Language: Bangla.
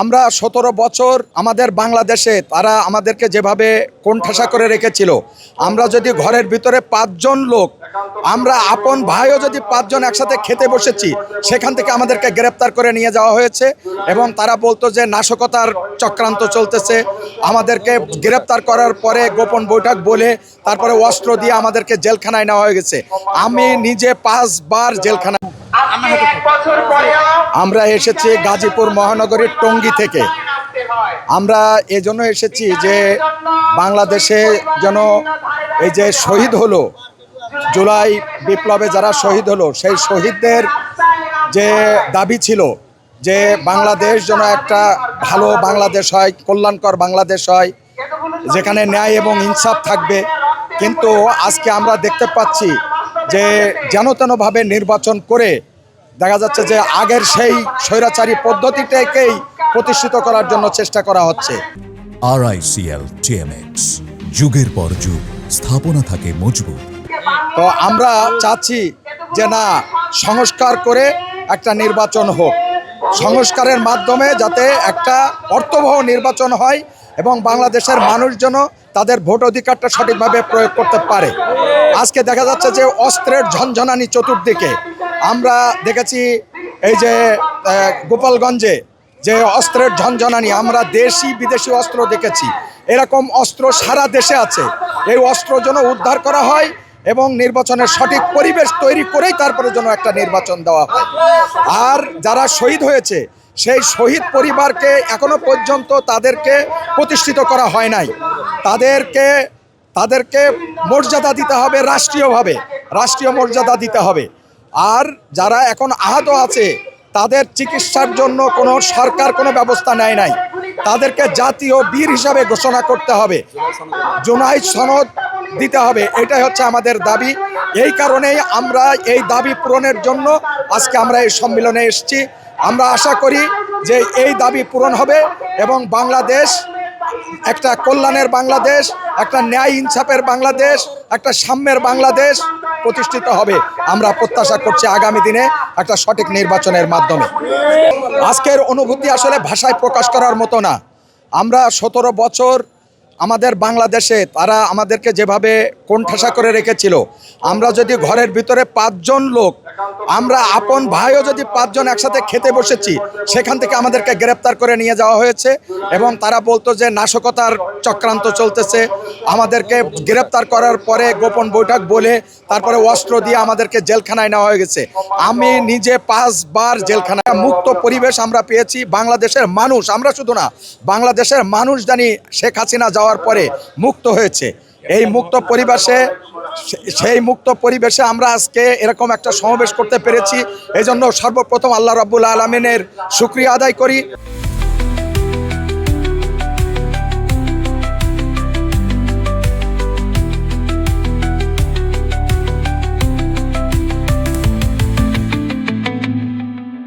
আমরা ১৭ বছর আমাদের বাংলাদেশে তারা আমাদেরকে যেভাবে কোণঠাসা করে রেখেছিল, আমরা যদি ঘরের ভিতরে ৫ জন লোক, আমরা আপন ভাইও যদি ৫ জন একসাথে খেতে বসেছি, সেখান থেকে আমাদেরকে গ্রেপ্তার করে নিয়ে যাওয়া হয়েছে এবং তারা বলতো যে নাশকতার চক্রান্ত চলতেছে। আমাদেরকে গ্রেপ্তার করার পরে গোপন বৈঠক বলে তারপরে অস্ত্র দিয়ে আমাদেরকে জেলখানায় নেওয়া হয়ে গেছে। আমি নিজে ৫ বার জেলখানায়। আমরা এসেছি গাজীপুর মহানগরীর টঙ্গী থেকে। আমরা এজন্য এসেছি যে বাংলাদেশে যেন এই যে শহীদ হলো, জুলাই বিপ্লবে যারা শহীদ হলো, সেই শহীদদের যে দাবি ছিল যে বাংলাদেশ যেন একটা ভালো বাংলাদেশ হয়, কল্যাণকর বাংলাদেশ হয়, যেখানে ন্যায় এবং ইনসাফ থাকবে। কিন্তু আজকে আমরা দেখতে পাচ্ছি যে যেন তেনভাবে নির্বাচন করে দেখা যাচ্ছে যে আগের সেই স্বৈরাচারী পদ্ধতিটাকেই প্রতিষ্ঠিত করার জন্য চেষ্টা করা হচ্ছে। RICL TMX, যুগের পর যুগ স্থাপনা থাকে মজবুত। তো আমরা চাচ্ছি যে না, সংস্কার করে একটা নির্বাচন হোক, সংস্কারের মাধ্যমে যাতে একটা অর্থবহ নির্বাচন হয় এবং বাংলাদেশের মানুষ যেন তাদের ভোট অধিকারটা সঠিকভাবে প্রয়োগ করতে পারে। আজকে দেখা যাচ্ছে যে অস্ত্রের ঝনঝনানি চতুর্দিকে। আমরা দেখেছি এই যে গোপালগঞ্জে যে অস্ত্রের ঝনঝনানি, আমরা দেশি বিদেশি অস্ত্র দেখেছি। এরকম অস্ত্র সারা দেশে আছে। এই অস্ত্র যেন উদ্ধার করা হয় এবং নির্বাচনের সঠিক পরিবেশ তৈরি করেই তারপরে যেন একটা নির্বাচন দেওয়া হয়। আর যারা শহীদ হয়েছে সেই শহীদ পরিবারকে এখনো পর্যন্ত তাদেরকে প্রতিষ্ঠিত করা হয় নাই। তাদেরকে মর্যাদা দিতে হবে, রাষ্ট্রীয় মর্যাদা দিতে হবে। আর যারা এখন আহত আছে তাদের চিকিৎসার জন্য কোনো সরকার কোনো ব্যবস্থা নেয় নাই। তাদেরকে জাতীয় বীর হিসাবে ঘোষণা করতে হবে, জুলাই সনদ দিতে হবে। এটাই হচ্ছে আমাদের দাবি। এই কারণেই আমরা এই দাবি পূরণের জন্য আজকে আমরা এই সম্মেলনে এসেছি। আমরা আশা করি যে এই দাবি পূরণ হবে এবং বাংলাদেশ একটা কল্যাণের বাংলাদেশ, একটা ন্যায় ইনসাফের বাংলাদেশ, একটা সাম্যের বাংলাদেশ প্রতিষ্ঠিত হবে। আমরা প্রত্যাশা করছি আগামী দিনে একটা সঠিক নির্বাচনের মাধ্যমে। আজকের অনুভূতি আসলে ভাষায় প্রকাশ করার মতো না। আমরা ১৭ বছর আমাদের বাংলাদেশে তারা আমাদেরকে যেভাবে কোণঠাসা করে রেখেছিল, আমরা যদি ঘরের ভিতরে ৫ জন লোক, আমরা আপন ভাইও যদি ৫ জন একসাথে খেতে বসেছি, সেখান থেকে আমাদেরকে গ্রেপ্তার করে নিয়ে যাওয়া হয়েছে এবং তারা বলতো যে নাশকতার চক্রান্ত চলতেছে। আমাদেরকে গ্রেপ্তার করার পরে গোপন বৈঠক বলে তারপরে অস্ত্র দিয়ে আমাদেরকে জেলখানায় নেওয়া হয়ে গেছে। আমি নিজে ৫ বার জেলখানায়। মুক্ত পরিবেশ আমরা পেয়েছি। বাংলাদেশের মানুষ, আমরা শুধু না, বাংলাদেশের মানুষ জানি শেখ হাসিনা যাওয়ার পরে মুক্ত হয়েছে। এই মুক্ত পরিবেশে, সেই মুক্ত পরিবেশে আমরা আজকে এরকম একটা সমাবেশ করতে পেরেছি। এই জন্য সর্বপ্রথম আল্লাহ রাব্বুল আলামিনের শুকরিয়া আদায় করি।